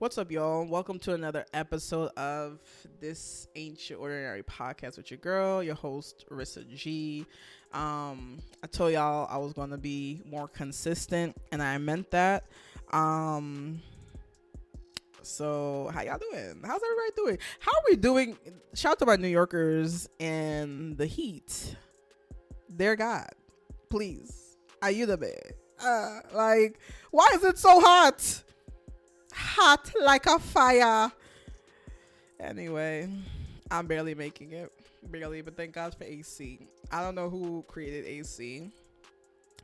What's up, y'all? Welcome to another episode of This Ain't Your Ordinary Podcast with your girl, your host, Rissa G. I told y'all I was going to be more consistent, and I meant that. So how y'all doing? How's everybody doing? How are we doing? Shout out to my New Yorkers and the heat. Dear God, please, ayúdame. Why is it so hot? Hot like a fire. Anyway, I'm barely making it. Barely, but thank God for AC. I don't know who created AC,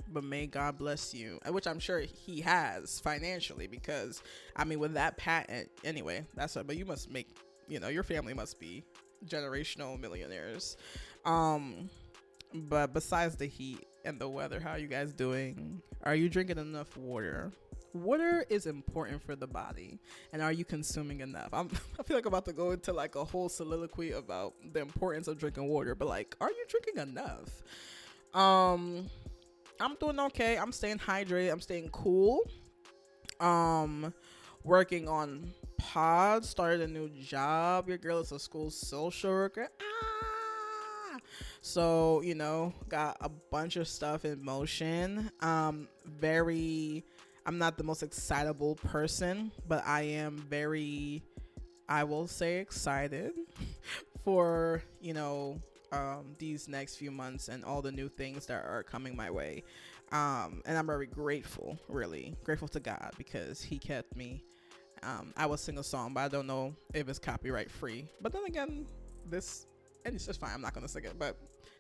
but may God bless you. Which I'm sure he has financially, because, I mean, with that patent, anyway, that's what, but you must make, your family must be generational millionaires. But besides the heat and the weather, how are you guys doing? Are you drinking enough water? Water is important for the body, and are you consuming enough? I feel like I'm about to go into like a whole soliloquy about the importance of drinking water, but like, are you drinking enough? I'm doing okay. I'm staying hydrated. I'm staying cool. Working on pods. Started a new job. Your girl is a school social worker. So, got a bunch of stuff in motion. I'm not the most excitable person, but I am very, I will say, excited for, these next few months and all the new things that are coming my way. And I'm very grateful, really grateful to God, because he kept me. I will sing a song, but I don't know if it's copyright free. But then again, and it's just fine. I'm not going to sing it, but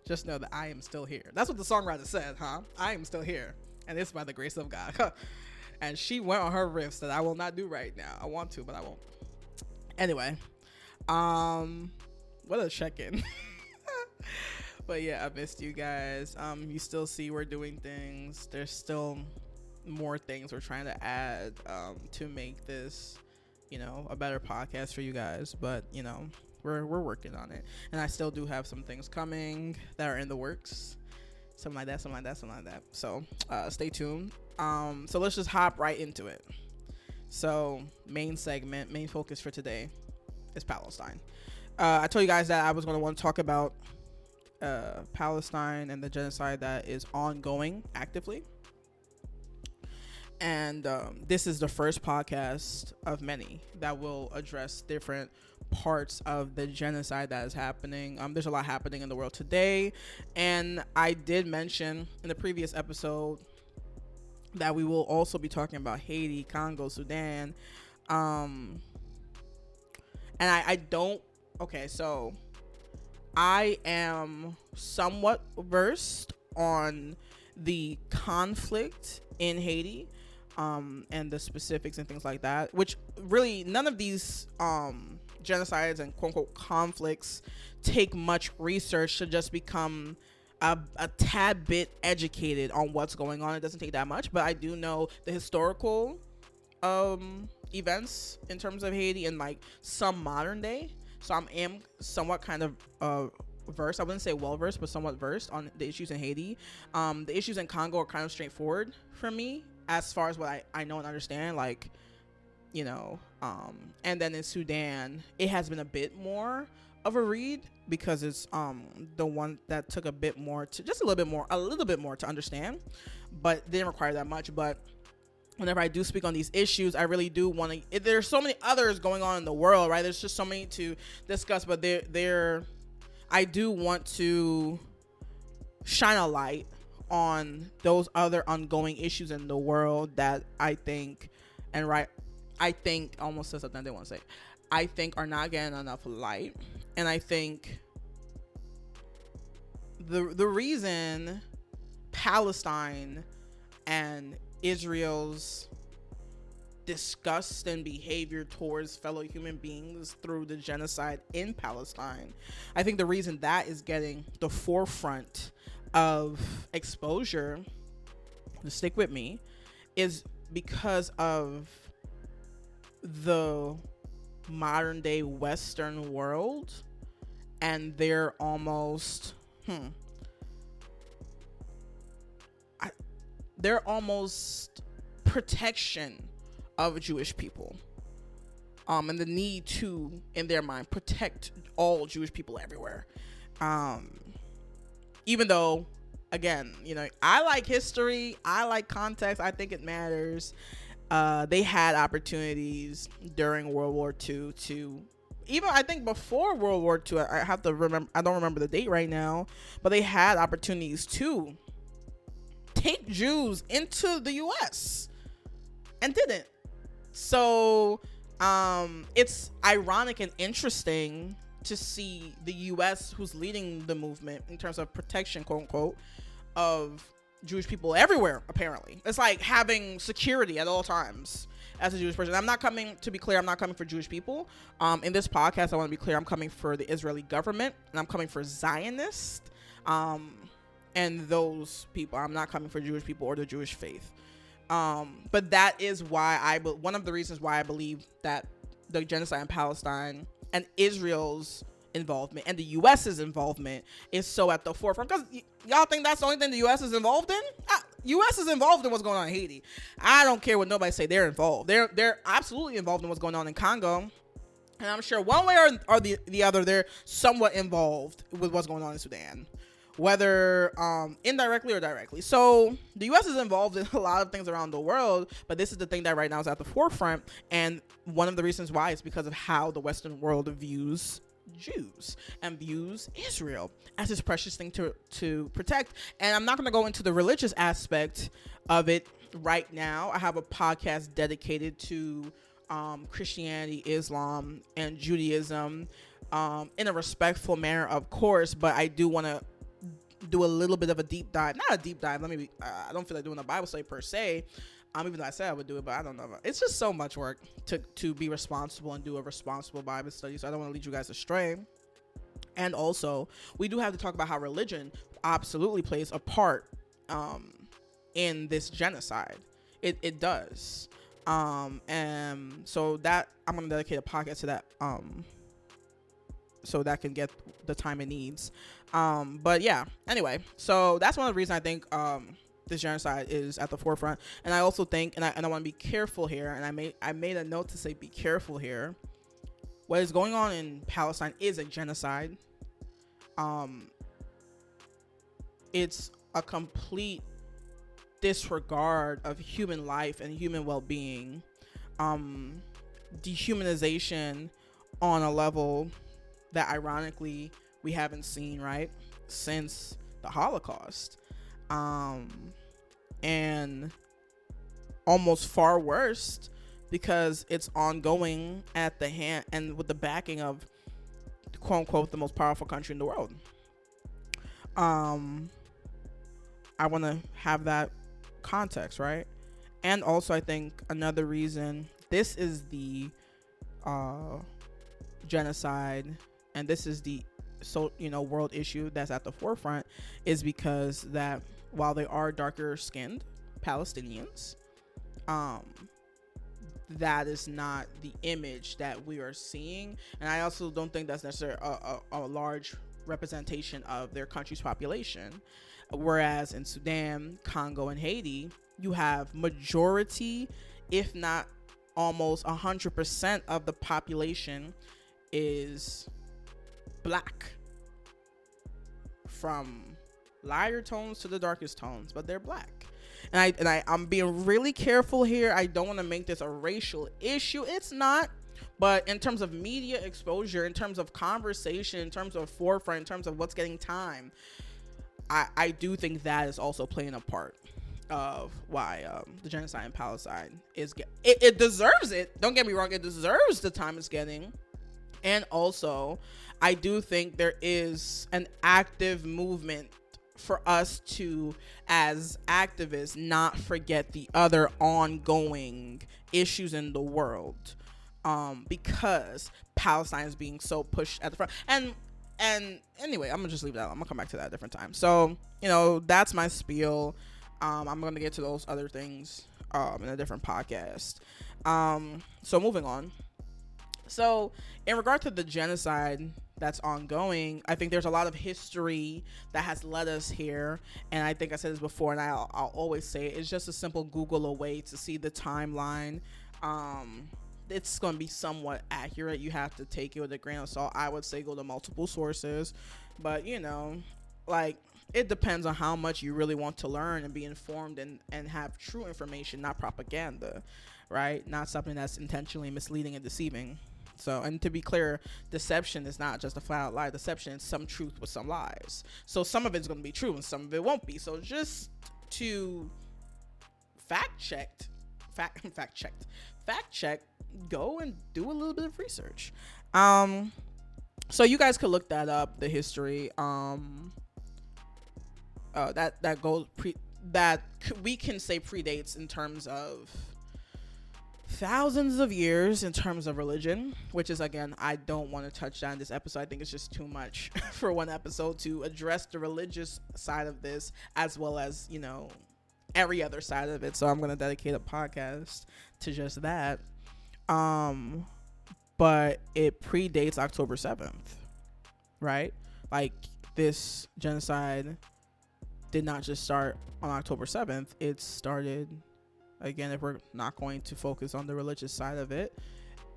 just know that I am still here. That's what the songwriter said, huh? I am still here. And it's by the grace of God. And she went on her riffs that I will not do right now. I want to, but I won't. Anyway, what a check-in. But yeah, I missed you guys. You still see we're doing things. There's still more things we're trying to add to make this, a better podcast for you guys. But, we're working on it. And I still do have some things coming that are in the works. Something like that. So stay tuned. So let's just hop right into it. So main focus for today is Palestine. I told you guys that I was going to want to talk about Palestine and the genocide that is ongoing actively. And this is the first podcast of many that will address different parts of the genocide that is happening. There's a lot happening in the world today, and I did mention in the previous episode that we will also be talking about Haiti, Congo, Sudan, and I don't. Okay, so I am somewhat versed on the conflict in Haiti, and the specifics and things like that, which really none of these genocides and quote unquote conflicts take much research to just become a tad bit educated on what's going on. It doesn't take that much, but I do know the historical events in terms of Haiti and like some modern day. So I am somewhat kind of versed. I wouldn't say well versed, but somewhat versed on the issues in Haiti. The issues in Congo are kind of straightforward for me as far as what I know and understand, like, and then in Sudan, it has been a bit more of a read because it's the one that took a little bit more to understand, but didn't require that much. But whenever I do speak on these issues, I really do want to. There's so many others going on in the world, right? There's just so many to discuss, but I do want to shine a light on those other ongoing issues in the world that I think almost said something I didn't want to say. I think are not getting enough light, and I think the reason Palestine and Israel's disgust and behavior towards fellow human beings through the genocide in Palestine, I think the reason that is getting the forefront of exposure, to stick with me, is because of the modern day Western world and their almost protection of Jewish people. and the need to, in their mind, protect all Jewish people everywhere. Even though, again, I like history, I like context, I think it matters. They had opportunities during World War II to, even I think before World War II, I have to remember, I don't remember the date right now, but they had opportunities to take Jews into the US and didn't. So it's ironic and interesting to see the US, who's leading the movement in terms of protection, quote unquote, of Jewish people everywhere. Apparently, it's like having security at all times as a Jewish person. To be clear, I'm not coming for Jewish people. In this podcast, I want to be clear, I'm coming for the Israeli government, and I'm coming for Zionists, and those people. I'm not coming for Jewish people or the Jewish faith. But that is why one of the reasons why I believe that the genocide in Palestine and Israel's involvement and the U.S.'s involvement is so at the forefront. Because y'all think that's the only thing the U.S. is involved in? U.S. is involved in what's going on in Haiti. I don't care what nobody say. They're involved. They're absolutely involved in what's going on in Congo. And I'm sure one way or the other, they're somewhat involved with what's going on in Sudan, whether indirectly or directly. So the U.S. is involved in a lot of things around the world, but this is the thing that right now is at the forefront. And one of the reasons why is because of how the Western world views Jews and views Israel as this precious thing to protect. And I'm not going to go into the religious aspect of it right now. I have a podcast dedicated to Christianity, Islam, and Judaism in a respectful manner, of course, but I do want to do a little bit of a deep dive. Not a deep dive. I don't feel like doing a Bible study per se. Even though I said I would do it, but I don't know. It's just so much work to be responsible and do a responsible Bible study. So I don't want to lead you guys astray. And also, we do have to talk about how religion absolutely plays a part in this genocide. It does. And so that I'm going to dedicate a podcast to that. So that can get the time it needs. But yeah, anyway, so that's one of the reasons I think this genocide is at the forefront. And I also think, and I want to be careful here, and I made a note to say be careful here. What is going on in Palestine is a genocide. It's a complete disregard of human life and human well-being. Dehumanization on a level that ironically we haven't seen, right, since the Holocaust. And almost far worse because it's ongoing at the hand and with the backing of, quote unquote, the most powerful country in the world. I want to have that context, right? And also I think another reason this is the genocide and this is the world issue that's at the forefront is because that while they are darker skinned Palestinians, that is not the image that we are seeing. And I also don't think that's necessarily a large representation of their country's population. Whereas in Sudan, Congo, and Haiti, you have majority, if not almost 100% of the population is black, from lighter tones to the darkest tones, but they're black. And I'm being really careful here. I don't want to make this a racial issue. It's not. But in terms of media exposure, in terms of conversation, in terms of forefront, in terms of what's getting time, I do think that is also playing a part of why the genocide in Palestine it deserves it. Don't get me wrong. It deserves the time it's getting. And also, I do think there is an active movement for us to, as activists, not forget the other ongoing issues in the world, because Palestine is being so pushed at the front. And anyway, I'm gonna just leave that. I'm gonna come back to that at a different time. So that's my spiel. I'm gonna get to those other things in a different podcast. So moving on. So in regard to the genocide that's ongoing, I think there's a lot of history that has led us here. And I think I said this before, and I'll always say it, it's just a simple Google away to see the timeline it's going to be somewhat accurate. You have to take it with a grain of salt. I would say go to multiple sources, but like, it depends on how much you really want to learn and be informed and have true information, not propaganda, right? Not something that's intentionally misleading and deceiving. So, and to be clear, deception is not just a flat out lie. Deception is some truth with some lies. So some of it's going to be true and some of it won't be. So just to fact check, go and do a little bit of research. So you guys could look that up, the history. That goes we can say predates in terms of thousands of years in terms of religion, which is, again, I don't want to touch on this episode. I think it's just too much for one episode to address the religious side of this, as well as, every other side of it. So I'm going to dedicate a podcast to just that. But it predates October 7th, right? Like, this genocide did not just start on October 7th. It started, again, if we're not going to focus on the religious side of it,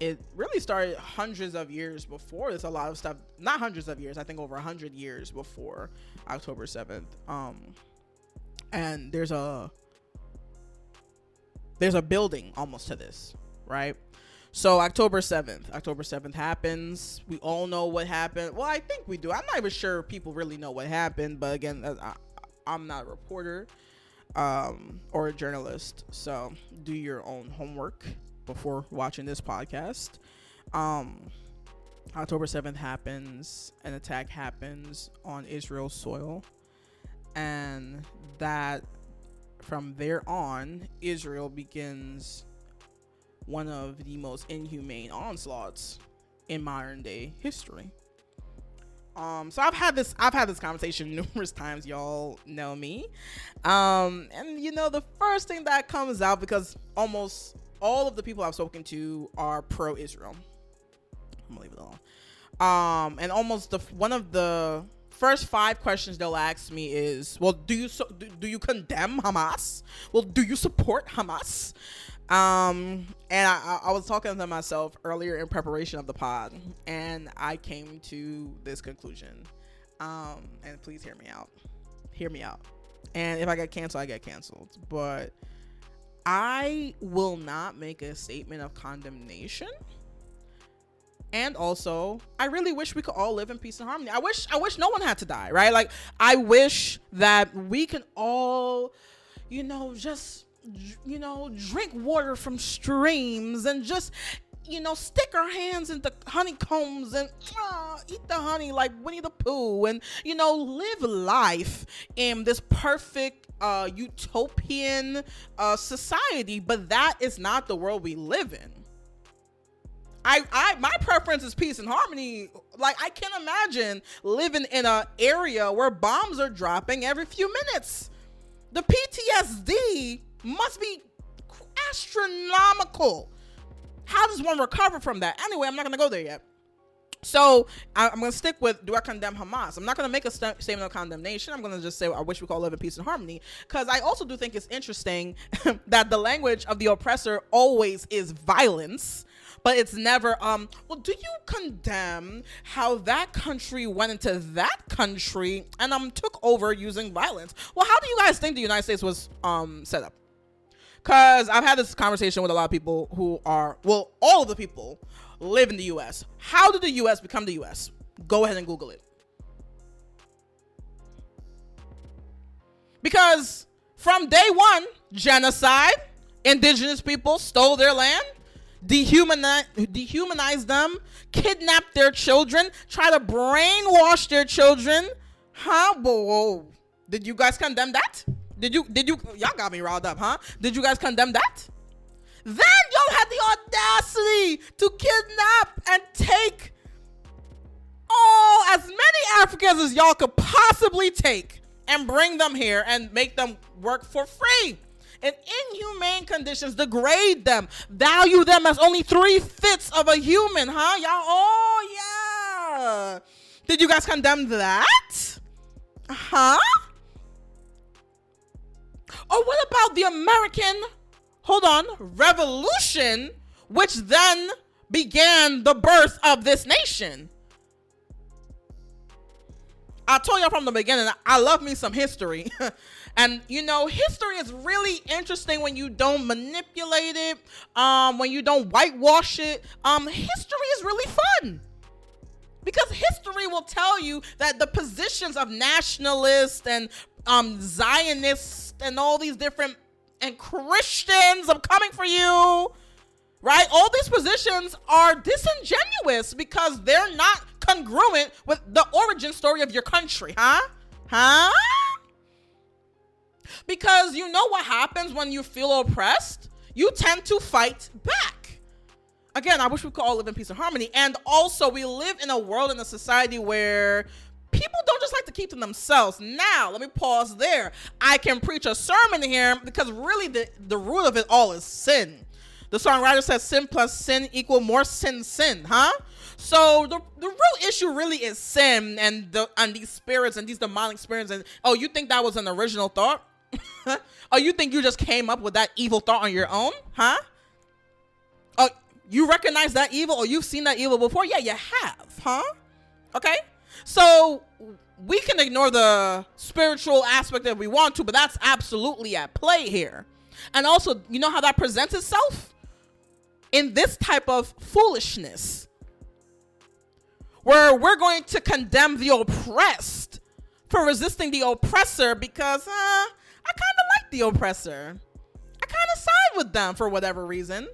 it really started hundreds of years before. There's a lot of stuff, not hundreds of years, I think over 100 years before October 7th. And there's a building almost to this, right? So October 7th happens. We all know what happened. Well, I think we do. I'm not even sure people really know what happened, but again, I'm not a reporter or a journalist, so do your own homework before watching this podcast. October 7th happens, an attack happens on Israel's soil, and that from there on, Israel begins one of the most inhumane onslaughts in modern day history. So I've had this conversation numerous times. Y'all know me. And the first thing that comes out, because almost all of the people I've spoken to are pro-Israel. I'm gonna leave it alone. And almost one of the first 5 questions they'll ask me is, well, do you condemn Hamas? Well, do you support Hamas? And I was talking to myself earlier in preparation of the pod, and I came to this conclusion. And please hear me out. And if I get canceled, I get canceled. But I will not make a statement of condemnation. And also, I really wish we could all live in peace and harmony. I wish no one had to die, right? Like, I wish that we can all, just drink water from streams and just, stick our hands into honeycombs and eat the honey like Winnie the Pooh and, live life in this perfect utopian society. But that is not the world we live in. My preference is peace and harmony. Like, I can't imagine living in an area where bombs are dropping every few minutes. The PTSD must be astronomical. How does one recover from that? Anyway, I'm not going to go there yet. So I'm going to stick with, do I condemn Hamas? I'm not going to make a statement of condemnation. I'm going to just say, I wish we could all live in peace and harmony. Because I also do think it's interesting that the language of the oppressor always is violence. But it's never, well, do you condemn how that country went into that country and took over using violence? Well, how do you guys think the United States was set up? Because I've had this conversation with a lot of people who are, well, all of the people live in the U.S. How did the U.S. become the U.S.? Go ahead and Google it. Because from day one, genocide, indigenous people stole their land, dehumanize them, kidnap their children, try to brainwash their children. Whoa. Did you guys condemn that? Did you y'all got me riled up, huh? Did you guys condemn that? Then y'all had the audacity to kidnap and take as many Africans as y'all could possibly take and bring them here and make them work for free. In inhumane conditions, degrade them, value them as only 3/5 of a human, huh? Y'all, oh yeah. Did you guys condemn that? Huh? Or what about the American, revolution, which then began the birth of this nation. I told y'all from the beginning, I love me some history. And, history is really interesting when you don't manipulate it, when you don't whitewash it. History is really fun. Because history will tell you that the positions of nationalists and Zionists and all these different, and Christians, I'm coming for you, right? All these positions are disingenuous because they're not congruent with the origin story of your country, huh? Because you know what happens when you feel oppressed? You tend to fight back. Again, I wish we could all live in peace and harmony. And also, we live in a world, in a society where people don't just like to keep to themselves. Now, let me pause there. I can preach a sermon here because really the root of it all is sin. The songwriter says sin plus sin equal more sin, huh? So the real issue really is sin and these spirits and these demonic spirits. And you think that was an original thought? You think you just came up with that evil thought on your own, huh? You recognize that evil, or you've seen that evil before? Yeah, you have, huh? Okay, so we can ignore the spiritual aspect if we want to, but that's absolutely at play here. And also, you know how that presents itself? In this type of foolishness, where we're going to condemn the oppressed for resisting the oppressor because I kind of like the oppressor. I kind of side with them for whatever reason.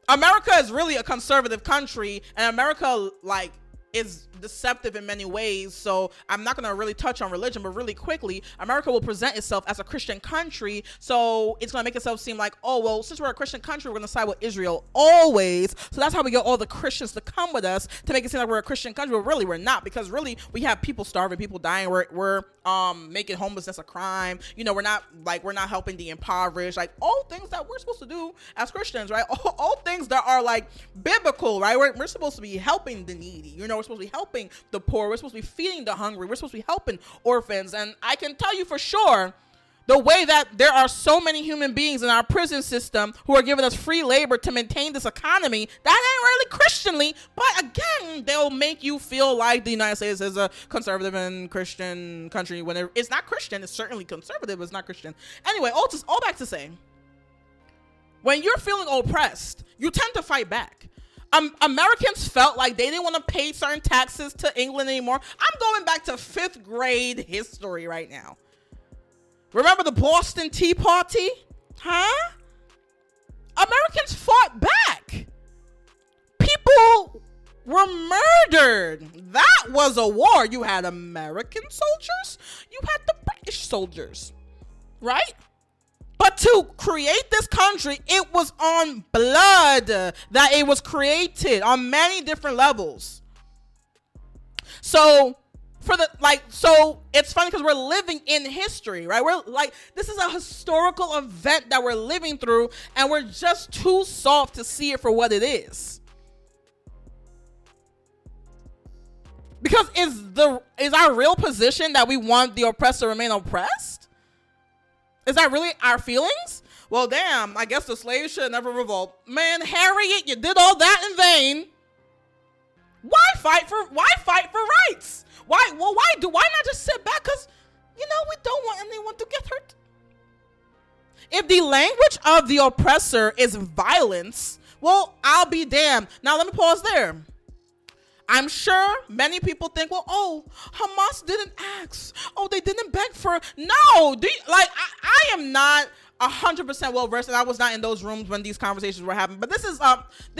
America is really a conservative country, and America is deceptive in many ways. So I'm not going to really touch on religion, but really quickly, America will present itself as a Christian country. So it's going to make itself seem like, since we're a Christian country, we're going to side with Israel always. So that's how we get all the Christians to come with us to make it seem like we're a Christian country. But really, we're not, because really we have people starving, people dying. We're making homelessness a crime. We're not helping the impoverished, all things that we're supposed to do as Christians, right? All things that are biblical, right? We're supposed to be helping the needy. We're supposed to be helping the poor. We're supposed to be feeding the hungry. We're supposed to be helping orphans. And I can tell you for sure, the way that there are so many human beings in our prison system who are giving us free labor to maintain this economy, that ain't really Christianly. But again, they'll make you feel like the United States is a conservative and Christian country when it's not Christian. It's certainly conservative, but it's not Christian. Anyway, all back to say, when you're feeling oppressed, you tend to fight back. Americans felt like they didn't want to pay certain taxes to England anymore. I'm going back to 5th grade history right now. Remember the Boston Tea Party? Huh? Americans fought back. People were murdered. That was a war. You had American soldiers. You had the British soldiers. Right? But to create this country, it was on blood that it was created on many different levels. So it's funny because we're living in history, right? We're this is a historical event that we're living through, and we're just too soft to see it for what it is. Because is our real position that we want the oppressed to remain oppressed? Is that really our feelings? Well, damn, I guess the slaves should never revolt. Man, Harriet, you did all that in vain. Why fight for rights? Why not just sit back? Because, we don't want anyone to get hurt. If the language of the oppressor is violence, well, I'll be damned. Now, let me pause there. I'm sure many people think, Hamas didn't ask. They didn't beg for. No, I am not 100% well versed, and I was not in those rooms when these conversations were happening. But this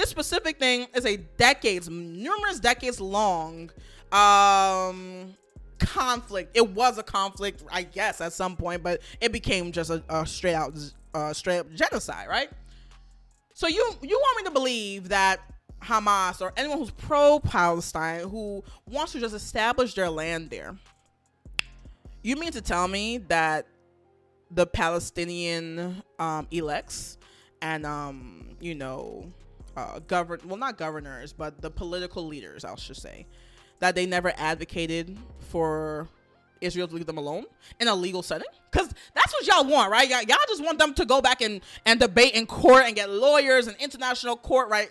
specific thing is a numerous decades long conflict. It was a conflict, I guess, at some point, but it became just a straight up genocide, right? So you want me to believe that Hamas or anyone who's pro-Palestine, who wants to just establish their land there, you mean to tell me that the Palestinian elects and not governors, but the political leaders, I should say, that they never advocated for Israel to leave them alone in a legal setting? Because that's what y'all want, right? Y'all just want them to go back and debate in court and get lawyers and international court, right?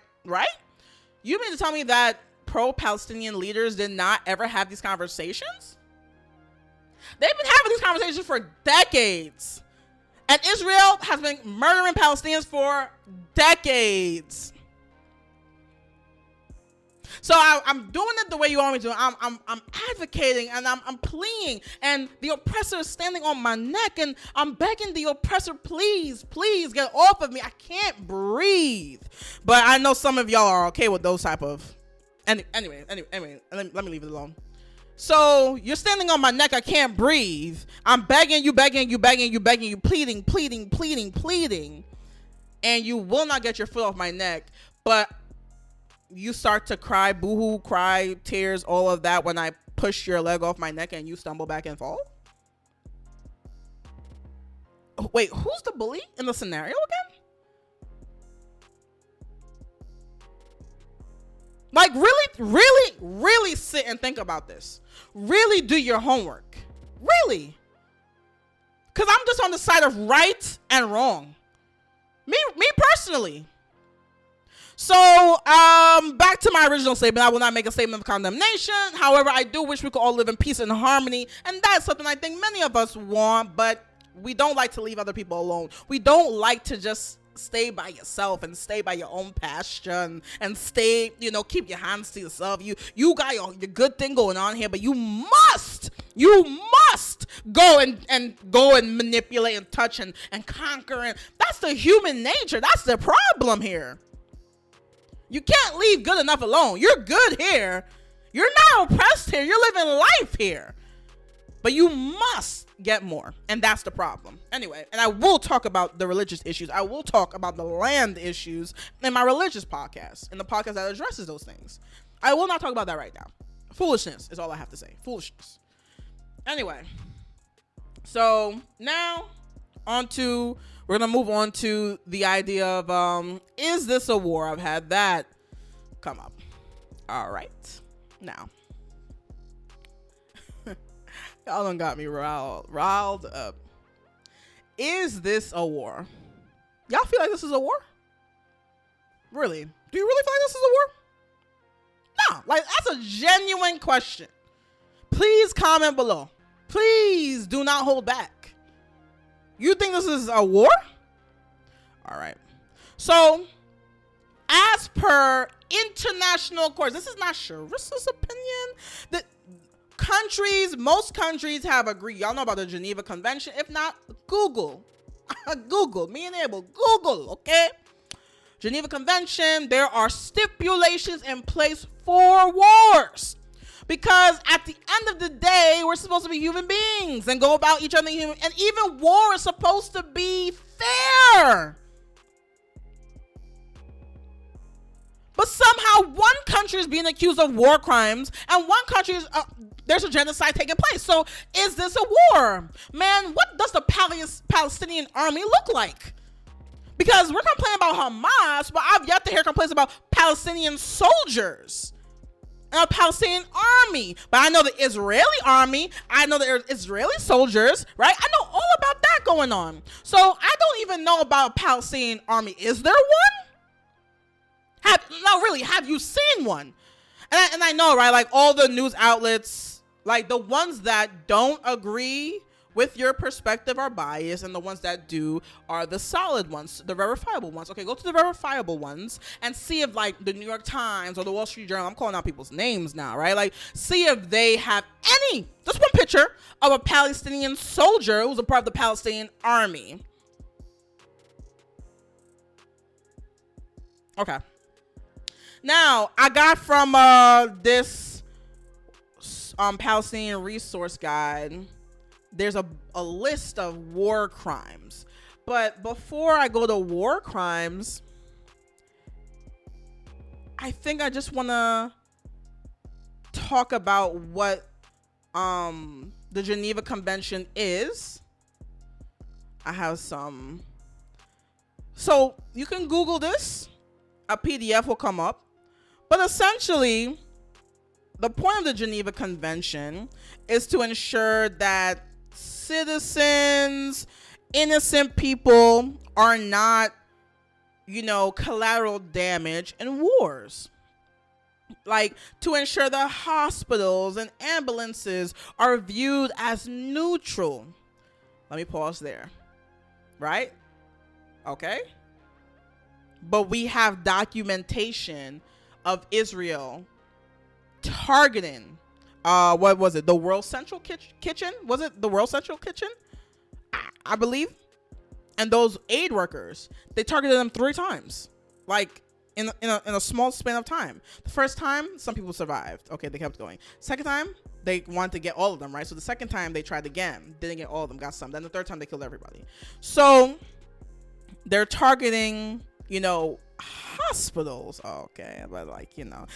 You mean to tell me that pro-Palestinian leaders did not ever have these conversations? They've been having these conversations for decades. And Israel has been murdering Palestinians for decades. So I'm doing it the way you want me to. I'm advocating and I'm pleading, and the oppressor is standing on my neck, and I'm begging the oppressor, please get off of me. I can't breathe. But I know some of y'all are okay with those type of. Anyway, let me leave it alone. So you're standing on my neck. I can't breathe. I'm begging you, pleading, and you will not get your foot off my neck. But you start to cry, boohoo, cry, tears, all of that when I push your leg off my neck and you stumble back and fall? Wait, who's the bully in the scenario again? Like, really sit and think about this. Really do your homework. Really. Because I'm just on the side of right and wrong. Me personally. So, back to my original statement. I will not make a statement of condemnation. However, I do wish we could all live in peace and harmony. And that's something I think many of us want, but we don't like to leave other people alone. We don't like to just stay by yourself and stay by your own pasture and stay, keep your hands to yourself. You got your good thing going on here, but you must go and manipulate and touch and conquer. And that's the human nature. That's the problem here. You can't leave good enough alone. You're good here. You're not oppressed here. You're living life here. But you must get more. And that's the problem. Anyway, and I will talk about the religious issues. I will talk about the land issues in my religious podcast, in the podcast that addresses those things. I will not talk about that right now. Foolishness is all I have to say. Foolishness. Anyway, so now we're going to move on to the idea of, is this a war? I've had that come up. All right. Now, y'all done got me riled up. Is this a war? Y'all feel like this is a war? Really? Do you really feel like this is a war? No. Like, that's a genuine question. Please comment below. Please do not hold back. You think this is a war? All right. So, as per international courts, this is not Sharissa's opinion. Most countries have agreed. Y'all know about the Geneva Convention. If not, Google. Google. Me and Abel. Google, okay? Geneva Convention, there are stipulations in place for wars. Because at the end of the day, we're supposed to be human beings and go about each other human. And even war is supposed to be fair. But somehow one country is being accused of war crimes and one country is, there's a genocide taking place. So is this a war? Man, what does the Palestinian army look like? Because we're complaining about Hamas, but I've yet to hear complaints about Palestinian soldiers and a Palestinian army. But I know the Israeli army. I know the Israeli soldiers, right? I know all about that going on. So I don't even know about a Palestinian army. Is there one? Have you seen one? And I know, right? Like, all the news outlets, like, the ones that don't agree with your perspective are biased, and the ones that do are the solid ones, the verifiable ones. Okay, go to the verifiable ones and see if, like, the New York Times or the Wall Street Journal, I'm calling out people's names now, right? Like, see if they have just one picture of a Palestinian soldier who's a part of the Palestinian army. Okay. Now, I got from this Palestinian resource guide, there's a list of war crimes. But before I go to war crimes, I think I just want to talk about what the Geneva Convention is. I have some. So you can Google this. A PDF will come up. But essentially, the point of the Geneva Convention is to ensure that citizens, innocent people are not, collateral damage in wars. Like, to ensure that hospitals and ambulances are viewed as neutral. Let me pause there. Right? Okay? But we have documentation of Israel targeting, what was it? The World Central Kitchen? Was it the World Central Kitchen? I believe. And those aid workers, they targeted them 3 times. Like, in a small span of time. The first time, some people survived. Okay, they kept going. Second time, they wanted to get all of them, right? So the second time, they tried again. Didn't get all of them, got some. Then the third time, they killed everybody. So, they're targeting, hospitals. Okay, but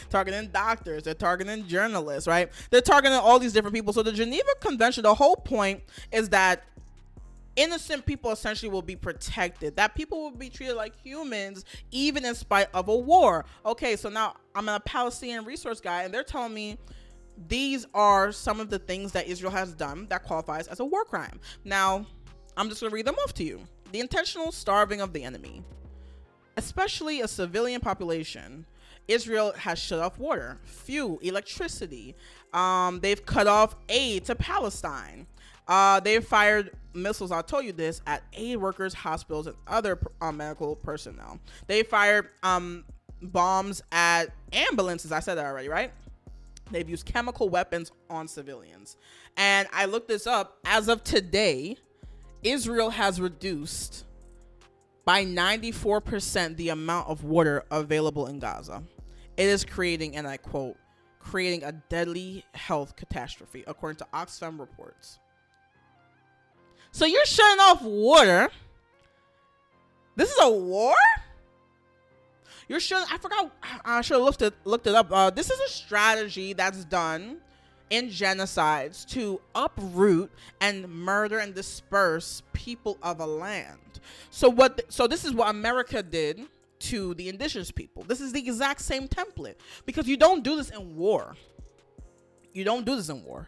targeting doctors. They're targeting journalists, right? They're targeting all these different people. So the Geneva Convention, the whole point is that innocent people essentially will be protected, that people will be treated like humans even in spite of a war. Okay, so now I'm a Palestinian resource guy, and they're telling me these are some of the things that Israel has done that qualifies as a war crime. Now, I'm just going to read them off to you. The intentional starving of the enemy, especially a civilian population. Israel has shut off water, fuel, electricity. They've cut off aid to Palestine. They've fired missiles, I'll tell you this, at aid workers, hospitals, and other medical personnel. They fired bombs at ambulances. I said that already, right? They've used chemical weapons on civilians. And I looked this up. As of today, Israel has reduced by 94% the amount of water available in Gaza. It is creating, and I quote, creating a deadly health catastrophe, according to Oxfam reports. So you're shutting off water. This is a war? You're shutting, I forgot, I should have looked it up. This is a strategy that's done in genocides to uproot and murder and disperse people of a land. So this is what America did to the indigenous people. This is the exact same template, because you don't do this in war. You don't do this in war.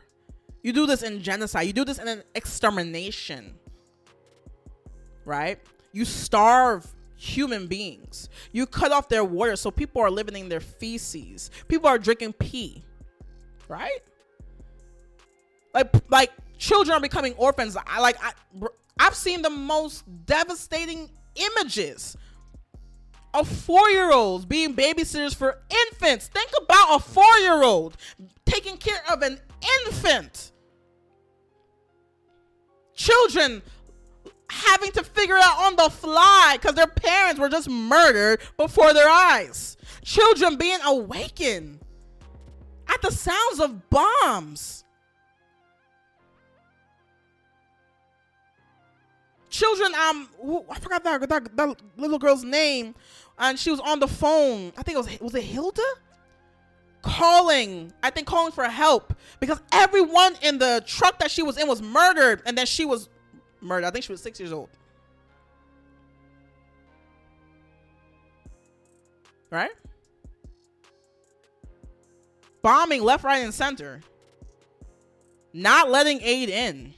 You do this in genocide. You do this in an extermination, right? You starve human beings. You cut off their water, so people are living in their feces. People are drinking pee, right? Like children are becoming orphans. I've seen the most devastating images of 4-year-olds being babysitters for infants. Think about a 4-year-old taking care of an infant. Children having to figure it out on the fly because their parents were just murdered before their eyes. Children being awakened at the sounds of bombs. Children, I forgot that little girl's name, and she was on the phone. I think was it Hilda? Calling for help because everyone in the truck that she was in was murdered, and then she was murdered. I think she was 6 years old. Right? Bombing left, right, and center. Not letting aid in.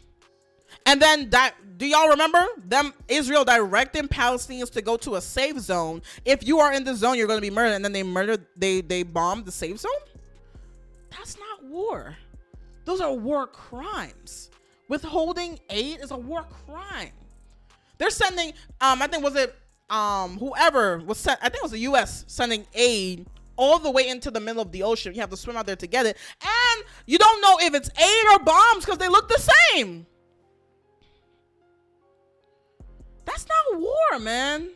And then do y'all remember them? Israel directing Palestinians to go to a safe zone. If you are in the zone, you're going to be murdered. And then they bombed the safe zone. That's not war. Those are war crimes. Withholding aid is a war crime. They're sending, I think whoever was sent, I think it was the U.S. sending aid all the way into the middle of the ocean. You have to swim out there to get it. And you don't know if it's aid or bombs because they look the same. That's not war, man.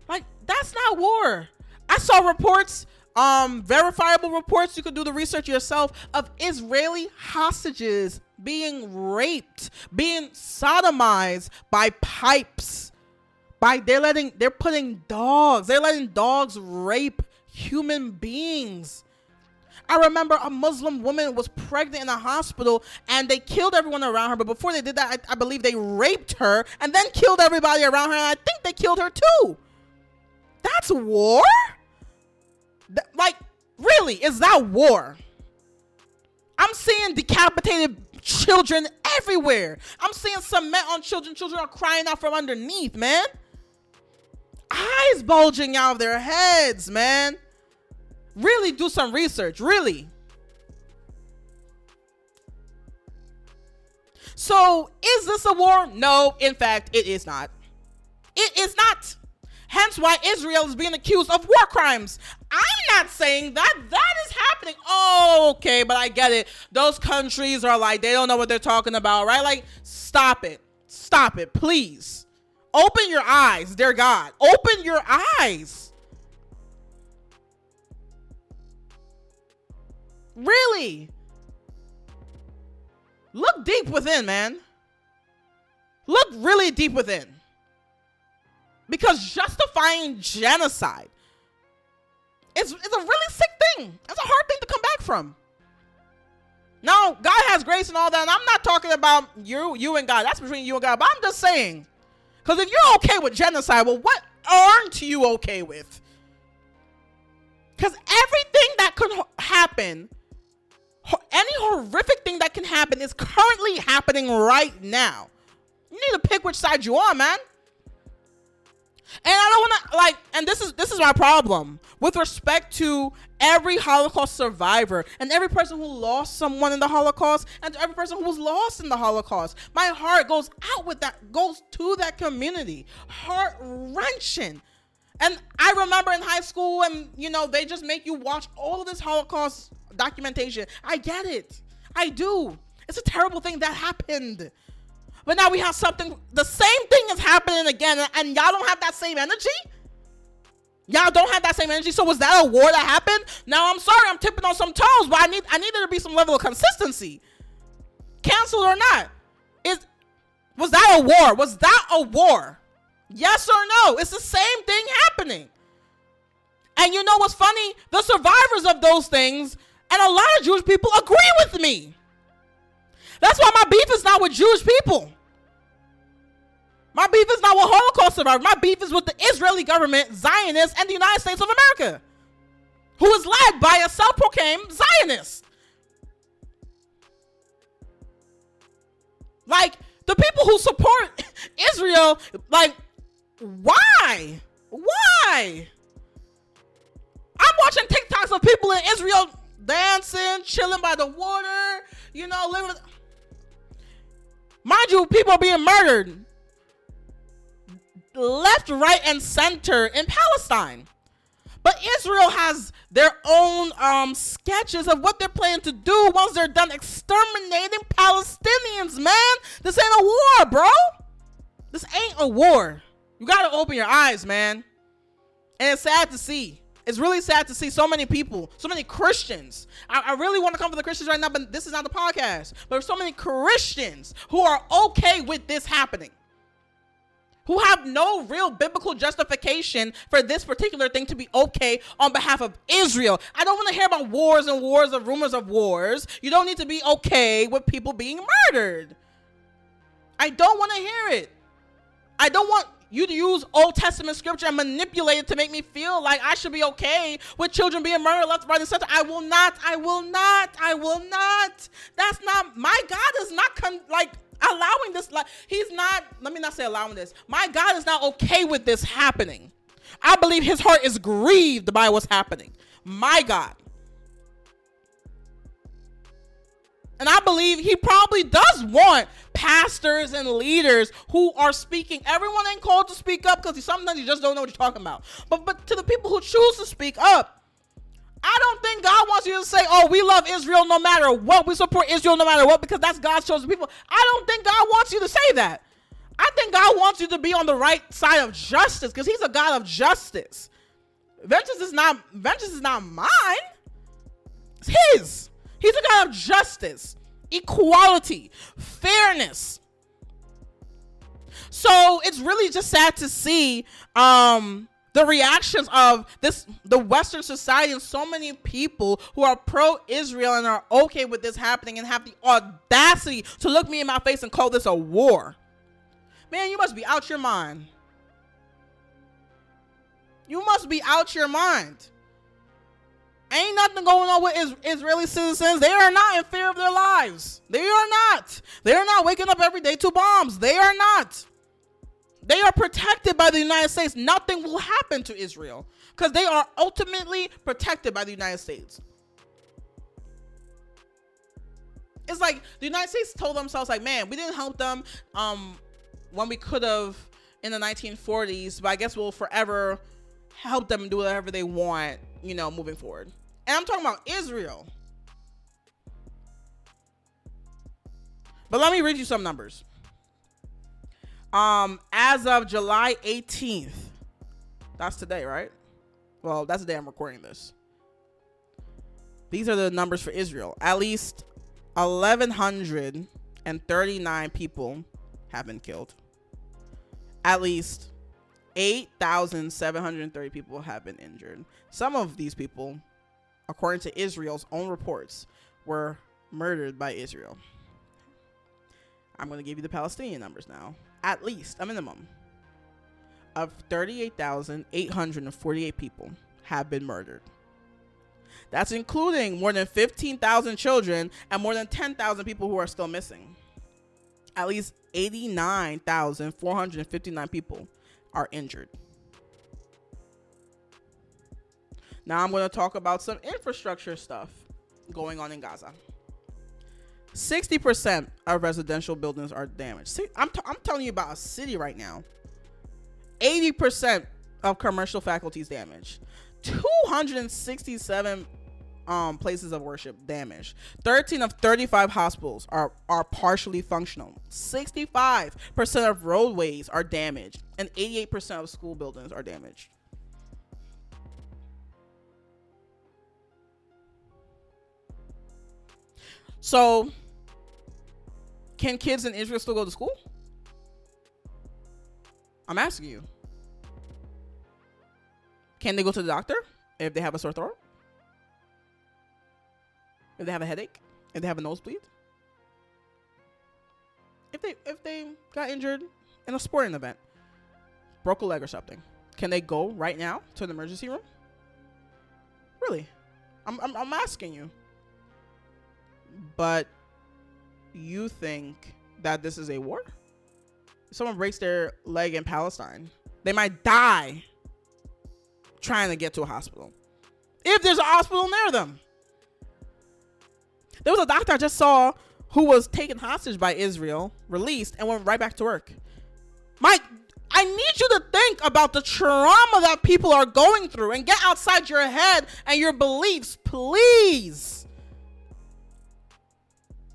Like, that's not war. I saw reports, verifiable reports, you could do the research yourself, of Israeli hostages being raped, being sodomized by pipes. They're letting dogs rape human beings. I remember a Muslim woman was pregnant in a hospital and they killed everyone around her. But before they did that, I believe they raped her and then killed everybody around her. And I think they killed her too. That's war? Really, is that war? I'm seeing decapitated children everywhere. I'm seeing cement on children. Children are crying out from underneath, man. Eyes bulging out of their heads, man. Really do some research, really. So, is this a war? No, in fact, it is not. It is not. Hence why Israel is being accused of war crimes. I'm not saying that is happening. Oh, okay, but I get it. Those countries are like, they don't know what they're talking about, right? Like, stop it. Stop it, please. Open your eyes, dear God. Open your eyes. Really? Look deep within, man. Look really deep within. Because justifying genocide is a really sick thing. It's a hard thing to come back from. Now, God has grace and all that, and I'm not talking about you and God. That's between you and God. But I'm just saying, because if you're okay with genocide, well, what aren't you okay with? Because everything that could happen, any horrific thing that can happen is currently happening right now. You need to pick which side you are, man. And I don't want to, and this is my problem with respect to every Holocaust survivor and every person who lost someone in the Holocaust and to every person who was lost in the Holocaust. My heart goes to that community. Heart-wrenching. And I remember in high school and, they just make you watch all of this Holocaust documentation. I get it. I do. It's a terrible thing that happened. But now we have the same thing is happening again, and y'all don't have that same energy? Y'all don't have that same energy? So was that a war that happened? Now, I'm sorry, I'm tipping on some toes, but I needed to be some level of consistency. Canceled or not? Was that a war? Was that a war? Yes or no? It's the same thing happening. And you know what's funny? The survivors of those things, and a lot of Jewish people agree with me. That's why my beef is not with Jewish people. My beef is not with Holocaust survivors. My beef is with the Israeli government, Zionists, and the United States of America, who is led by a self-proclaimed Zionist. Like, the people who support Israel, like, why? Why? I'm watching TikToks of people in Israel dancing, chilling by the water, living. Mind you, people are being murdered left, right, and center in Palestine. But Israel has their own sketches of what they're planning to do once they're done exterminating Palestinians, man. This ain't a war, bro. This ain't a war. You gotta open your eyes, man. And it's sad to see. It's really sad to see so many people, so many Christians. I really want to come for the Christians right now, but this is not the podcast. But there's so many Christians who are okay with this happening, who have no real biblical justification for this particular thing to be okay on behalf of Israel. I don't want to hear about wars and wars of rumors of wars. You don't need to be okay with people being murdered. I don't want to hear it. I don't want you to use Old Testament scripture and manipulate it to make me feel like I should be okay with children being murdered left, right, and center. I will not. That's not, my God is not allowing this. He's not, let me not say allowing this. My God is not okay with this happening. I believe his heart is grieved by what's happening. My God. And I believe he probably does want pastors and leaders who are speaking. Everyone ain't called to speak up because sometimes you just don't know what you're talking about. But to the people who choose to speak up, I don't think God wants you to say, oh, we love Israel no matter what. We support Israel no matter what because that's God's chosen people. I don't think God wants you to say that. I think God wants you to be on the right side of justice because he's a God of justice. Vengeance is not mine. It's his. He's a God of justice, equality, fairness. So it's really just sad to see the reactions of the Western society and so many people who are pro-Israel and are okay with this happening and have the audacity to look me in my face and call this a war. Man, you must be out your mind. You must be out your mind. Ain't nothing going on with Israeli citizens. They are not in fear of their lives. They are not. They are not waking up every day to bombs. They are not. They are protected by the United States. Nothing will happen to Israel because they are ultimately protected by the United States. It's like the United States told themselves, like, man, we didn't help them when we could have in the 1940s, but I guess we'll forever help them do whatever they want, moving forward. And I'm talking about Israel. But let me read you some numbers. As of July 18th, that's today, right? Well, that's the day I'm recording this. These are the numbers for Israel. At least 1,139 people have been killed. At least 8,730 people have been injured. Some of these people, according to Israel's own reports, were murdered by Israel. I'm going to give you the Palestinian numbers now. At least a minimum of 38,848 people have been murdered. That's including more than 15,000 children and more than 10,000 people who are still missing. At least 89,459 people are injured. Now I'm going to talk about some infrastructure stuff going on in Gaza. 60% of residential buildings are damaged. See, I'm telling you about a city right now. 80% of commercial faculties damaged. 267 places of worship damaged. 13 of 35 hospitals are partially functional. 65% of roadways are damaged, and 88% of school buildings are damaged. So, can kids in Israel still go to school? I'm asking you. Can they go to the doctor if they have a sore throat? If they have a headache? If they have a nosebleed? If they got injured in a sporting event, broke a leg or something, can they go right now to the emergency room? Really? I'm asking you. But you think that this is a war? If someone breaks their leg in Palestine, they might die trying to get to a hospital. If there's a hospital near them. There was a doctor I just saw who was taken hostage by Israel, released, and went right back to work. Mike, I need you to think about the trauma that people are going through and get outside your head and your beliefs, please.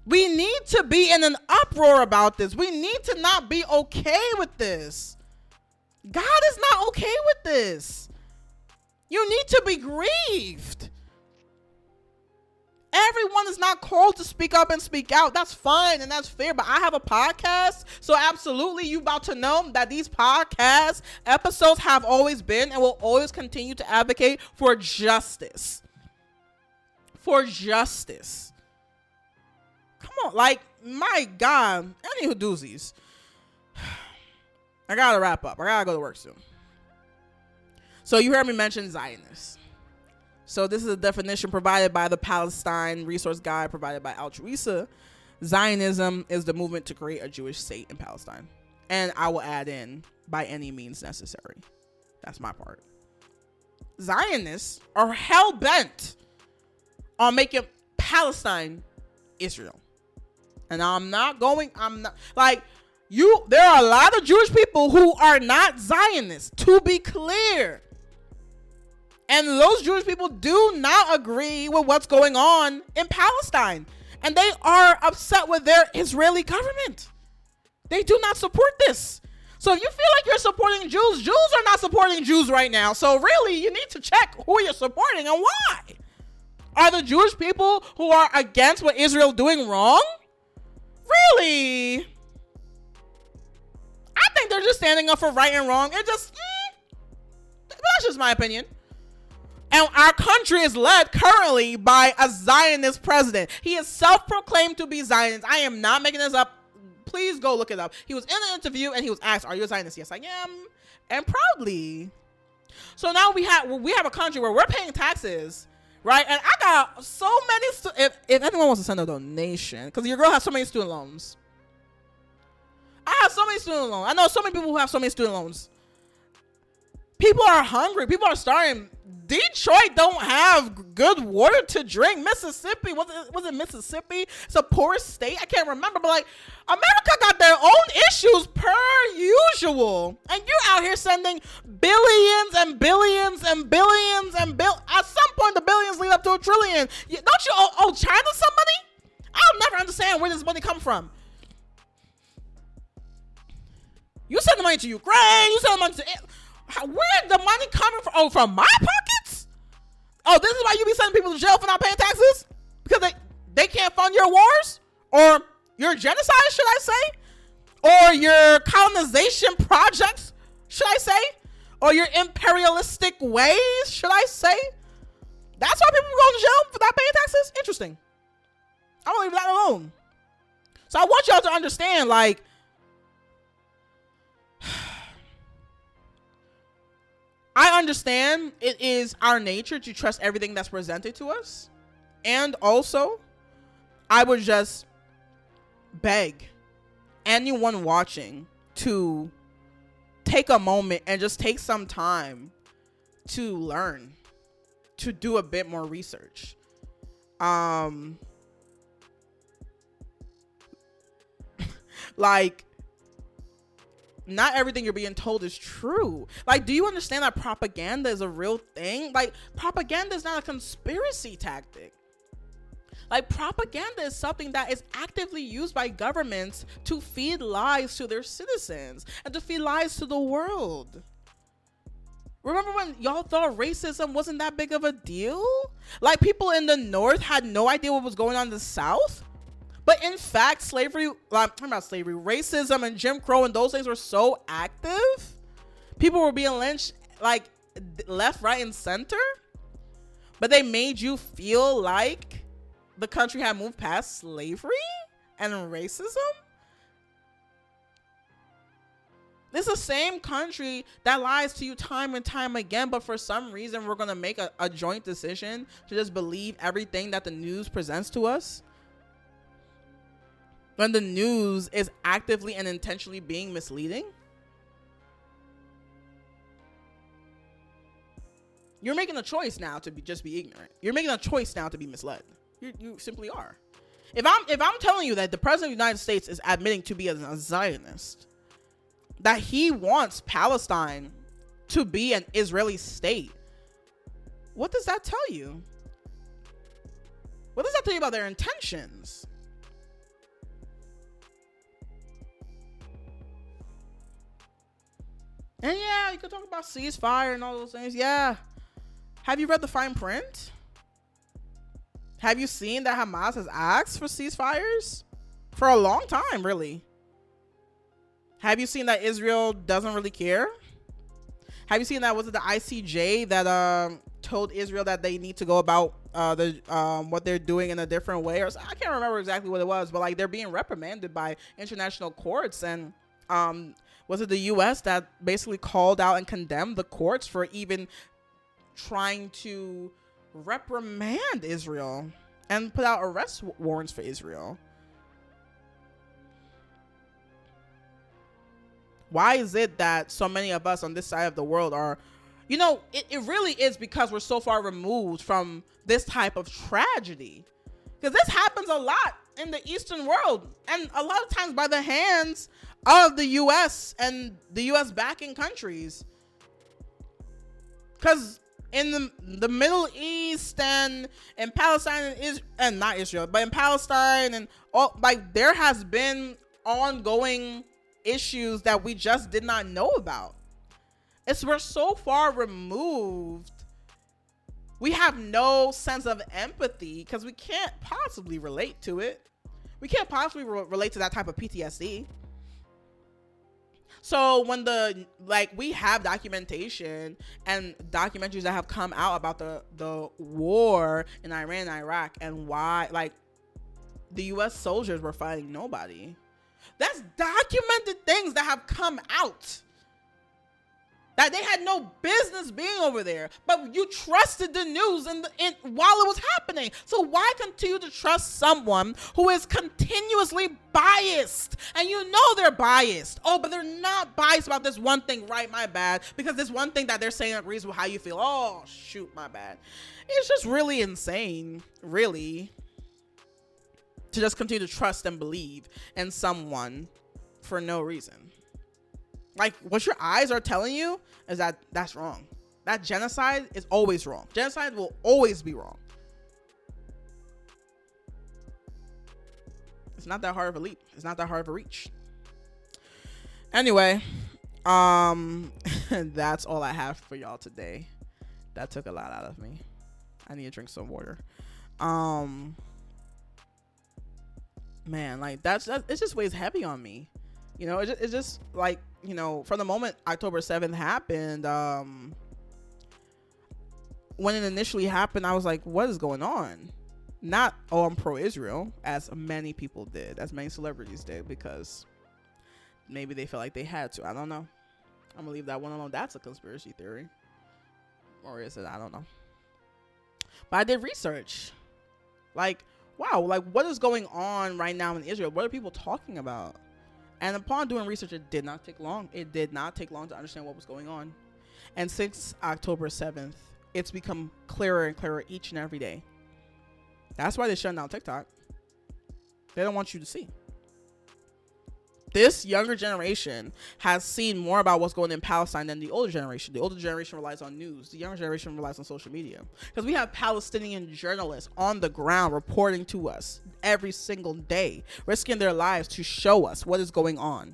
We need to be in an uproar about this. We need to not be okay with this. God is not okay with this. You need to be grieved. Everyone is not called to speak up and speak out. That's fine and that's fair, but I have a podcast, so absolutely you about to know that these podcast episodes have always been and will always continue to advocate for justice. For justice. Come on, like, my God. Anywho doozies. I gotta wrap up. I gotta go to work soon. So you heard me mention Zionists. So this is a definition provided by the Palestine Resource Guide provided by Altruisa. Zionism is the movement to create a Jewish state in Palestine. And I will add in, by any means necessary. That's my part. Zionists are hell-bent on making Palestine Israel. And there are a lot of Jewish people who are not Zionists, to be clear. And those Jewish people do not agree with what's going on in Palestine. And they are upset with their Israeli government. They do not support this. So if you feel like you're supporting Jews, Jews are not supporting Jews right now. So really, you need to check who you're supporting and why. Are the Jewish people who are against what Israel doing wrong? Really? I think they're just standing up for right and wrong. That's just my opinion. And our country is led currently by a Zionist president. He is self-proclaimed to be Zionist. I am not making this up. Please go look it up. He was in an interview and he was asked, "Are you a Zionist?" Yes, I am. And proudly. So now we have a country where we're paying taxes, right? And I got so many. If anyone wants to send a donation, because your girl has so many student loans. I have so many student loans. I know so many people who have so many student loans. People are hungry. People are starving. Detroit don't have good water to drink. Mississippi, was it Mississippi? It's a poor state. I can't remember, but like America got their own issues per usual. And you're out here sending billions and billions and billions and at some point the billions lead up to $1 trillion. Don't you owe China some money? I'll never understand where this money come from. You send the money to Ukraine, you send the money to where's the money coming from? Oh, from my pockets? Oh, this is why you be sending people to jail for not paying taxes? Because they can't fund your wars? Or your genocide, should I say? Or your colonization projects, should I say? Or your imperialistic ways, should I say? That's why people go to jail for not paying taxes? Interesting. I'm gonna leave that alone. So I want y'all to understand, like, I understand it is our nature to trust everything that's presented to us. And also, I would just beg anyone watching to take a moment and just take some time to learn, to do a bit more research. Like, not everything you're being told is true. Like, do you understand that propaganda is a real thing? Like, propaganda is not a conspiracy tactic. Like, propaganda is something that is actively used by governments to feed lies to their citizens and to feed lies to the world. Remember when y'all thought racism wasn't that big of a deal? Like, people in the North had no idea what was going on in the South? But in fact, racism and Jim Crow and those things were so active. People were being lynched like left, right, and center. But they made you feel like the country had moved past slavery and racism. This is the same country that lies to you time and time again, but for some reason we're going to make a joint decision to just believe everything that the news presents to us. When the news is actively and intentionally being misleading. You're making a choice now to just be ignorant. You're making a choice now to be misled. You simply are. If I'm telling you that the president of the United States is admitting to be a Zionist, that he wants Palestine to be an Israeli state, what does that tell you? What does that tell you about their intentions? And yeah, you could talk about ceasefire and all those things. Yeah. Have you read the fine print? Have you seen that Hamas has asked for ceasefires? For a long time, really. Have you seen that Israel doesn't really care? Have you seen that, was it the ICJ that told Israel that they need to go about what they're doing in a different way? Or I can't remember exactly what it was, but like they're being reprimanded by international courts. And was it the U.S. that basically called out and condemned the courts for even trying to reprimand Israel and put out arrest warrants for Israel? Why is it that so many of us on this side of the world are, it really is because we're so far removed from this type of tragedy. Because this happens a lot in the Eastern world, and a lot of times by the hands of the U.S. and the U.S. backing countries. Because in the Middle East and in Palestine and not Israel, but in Palestine and all, like, there has been ongoing issues that we just did not know about. We're so far removed. We have no sense of empathy because we can't possibly relate to it. We can't possibly relate to that type of PTSD. So when we have documentation and documentaries that have come out about the war in Iran and Iraq and why, like, the U.S. soldiers were fighting nobody. That's documented things that have come out. that they had no business being over there, but you trusted the news and while it was happening. So why continue to trust someone who is continuously biased? And you know they're biased. Oh, but they're not biased about this one thing, right? My bad. Because this one thing that they're saying agrees with how you feel. Oh, shoot, my bad. It's just really insane, really, to just continue to trust and believe in someone for no reason. Like, what your eyes are telling you is that that's wrong. That genocide is always wrong. Genocide will always be wrong. It's not that hard of a leap. It's not that hard of a reach. Anyway, that's all I have for y'all today. That took a lot out of me. I need to drink some water. Man, like it just weighs heavy on me. You know, it's just like, you know, from the moment October 7th happened, when it initially happened, I was like, what is going on? Not, oh, I'm pro-Israel, as many people did, as many celebrities did, because maybe they felt like they had to. I don't know. I'm gonna leave that one alone. That's a conspiracy theory. Or is it? I don't know. But I did research. Like, wow, like, what is going on right now in Israel? What are people talking about? And upon doing research, it did not take long. It did not take long to understand what was going on. And since October 7th, it's become clearer and clearer each and every day. That's why they're shutting down TikTok. They don't want you to see. This younger generation has seen more about what's going on in Palestine than the older generation. The older generation relies on news. The younger generation relies on social media. Because we have Palestinian journalists on the ground reporting to us every single day, risking their lives to show us what is going on.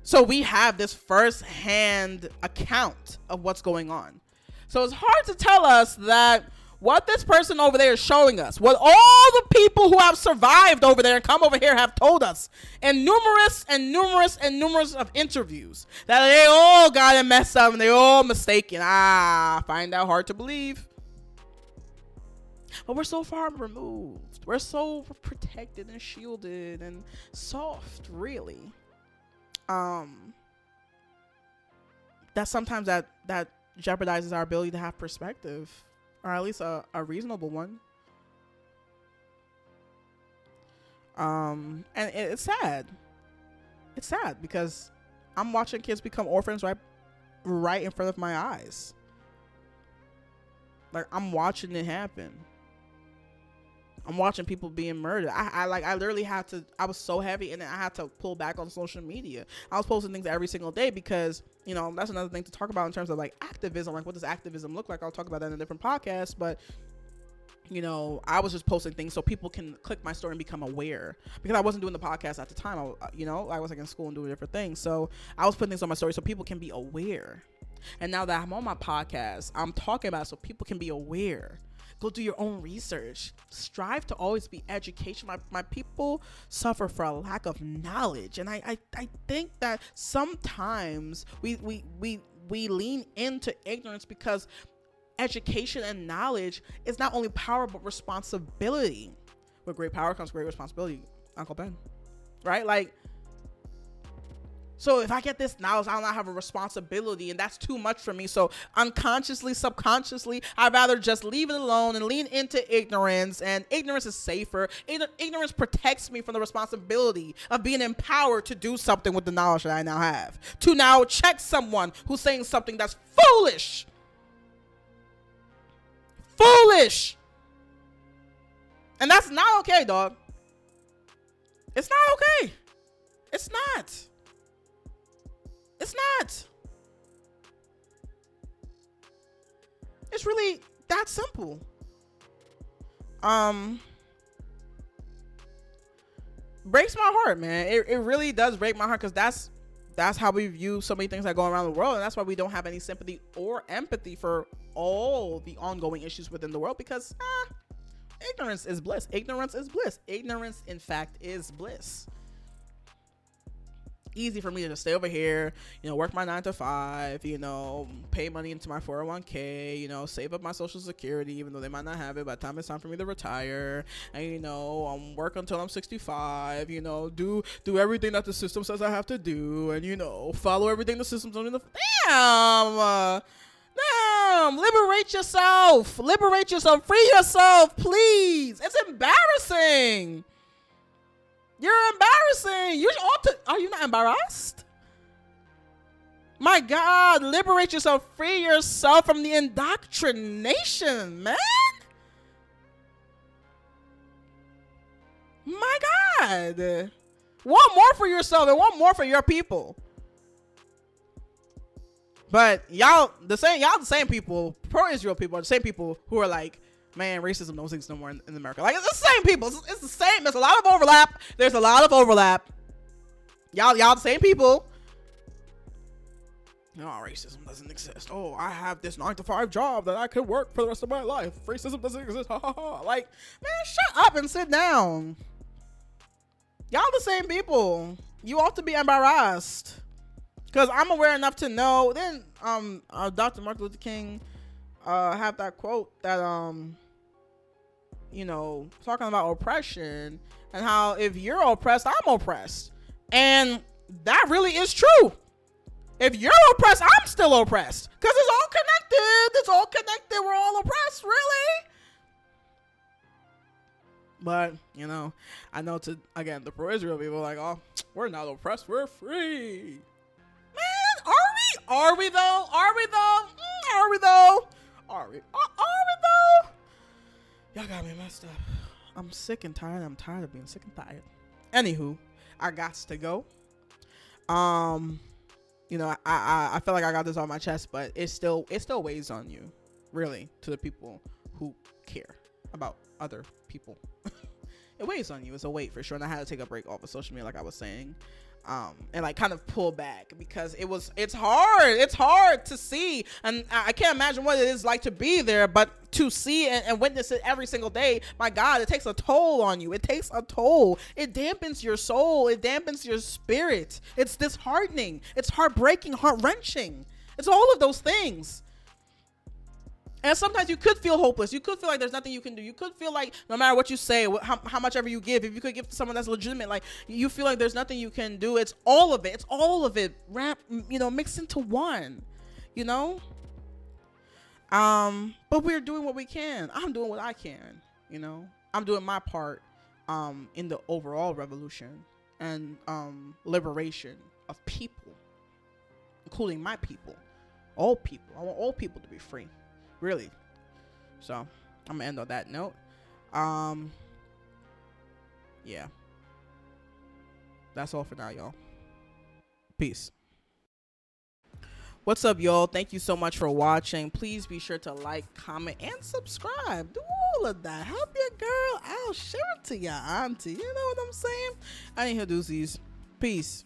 So we have this first-hand account of what's going on. So it's hard to tell us that what this person over there is showing us, what all the people who have survived over there and come over here have told us in numerous of interviews, that they all got it messed up and they all mistaken. I find that hard to believe. But we're so far removed. We're so protected and shielded and soft, really. That sometimes that jeopardizes our ability to have perspective. Or at least a reasonable one. And it's sad. It's sad because I'm watching kids become orphans right in front of my eyes. Like, I'm watching it happen. I'm watching people being murdered. I literally had to, I was so heavy and I had to pull back on social media. I was posting things every single day because, you know, that's another thing to talk about in terms of like activism. Like, what does activism look like? I'll talk about that in a different podcast, but you know, I was just posting things so people can click my story and become aware, because I wasn't doing the podcast at the time. I was like in school and doing different things. So I was putting things on my story so people can be aware. And now that I'm on my podcast, I'm talking about it so people can be aware. Go do your own research. Strive to always be education. My people suffer for a lack of knowledge. And I think that sometimes we lean into ignorance because education and knowledge is not only power but responsibility. With great power comes great responsibility, Uncle Ben. Right? Like, so if I get this knowledge, I don't have a responsibility, and that's too much for me. So unconsciously, subconsciously, I'd rather just leave it alone and lean into ignorance, and ignorance is safer. Ignorance protects me from the responsibility of being empowered to do something with the knowledge that I now have. To now check someone who's saying something that's foolish. Foolish. And that's not okay, dog. It's not okay. It's not. It's not. It's really that simple. Breaks my heart, man. It really does break my heart, because that's how we view so many things that go around the world, and that's why we don't have any sympathy or empathy for all the ongoing issues within the world, because ignorance is bliss. Ignorance is bliss. Ignorance, in fact, is bliss. easy for me to just stay over here, work my 9 to 5, pay money into my 401k, save up my social security, even though they might not have it by the time it's time for me to retire, and work until I'm 65, do everything that the system says I have to do, and follow everything the system's doing. Damn, liberate yourself, free yourself, please. It's embarrassing. You're embarrassing. You ought to. Are you not embarrassed? My God, liberate yourself. Free yourself from the indoctrination, man. My God. Want more for yourself and want more for your people. But y'all the same people, pro-Israel people, are the same people who are like, man, racism don't exist no more in America. Like, it's the same people. It's the same. There's a lot of overlap. Y'all the same people. No, racism doesn't exist. Oh, I have this 9 to 5 job that I could work for the rest of my life. Racism doesn't exist. Ha ha ha. Like, man, shut up and sit down. Y'all the same people. You ought to be embarrassed. Because I'm aware enough to know. Then Dr. Martin Luther King have that quote that talking about oppression and how if you're oppressed, I'm oppressed, and that really is true. If you're oppressed, I'm still oppressed, because it's all connected. We're all oppressed, really. But I know the pro-Israel people are like, oh, we're not oppressed, we're free. Man, are we though? Y'all got me messed up. I'm sick and tired. I'm tired of being sick and tired. Anywho, I got to go. I feel like I got this on my chest, but it still weighs on you, really, to the people who care about other people. It weighs on you. It's a weight for sure. And I had to take a break off of social media, like I was saying. And like kind of pull back, because it's hard to see, and I can't imagine what it is like to be there, but to see and witness it every single day, my God, it takes a toll on you. It takes a toll. It dampens your soul. It dampens your spirit. It's disheartening. It's heartbreaking, heart-wrenching. It's all of those things. And sometimes you could feel hopeless. You could feel like there's nothing you can do. You could feel like no matter what you say, how much ever you give, if you could give to someone that's legitimate, like you feel like there's nothing you can do. It's all of it wrapped, mixed into one, But we're doing what we can. I'm doing what I can, I'm doing my part, in the overall revolution and liberation of people, including my people, all people. I want all people to be free. Really. So I'm gonna end on that note. Yeah, that's all for now, y'all. Peace. What's up, y'all? Thank you so much for watching. Please be sure to like, comment, and subscribe. Do all of that. Help your girl out. Share it to your auntie. You know what I'm saying? I ain't here doozies. Peace.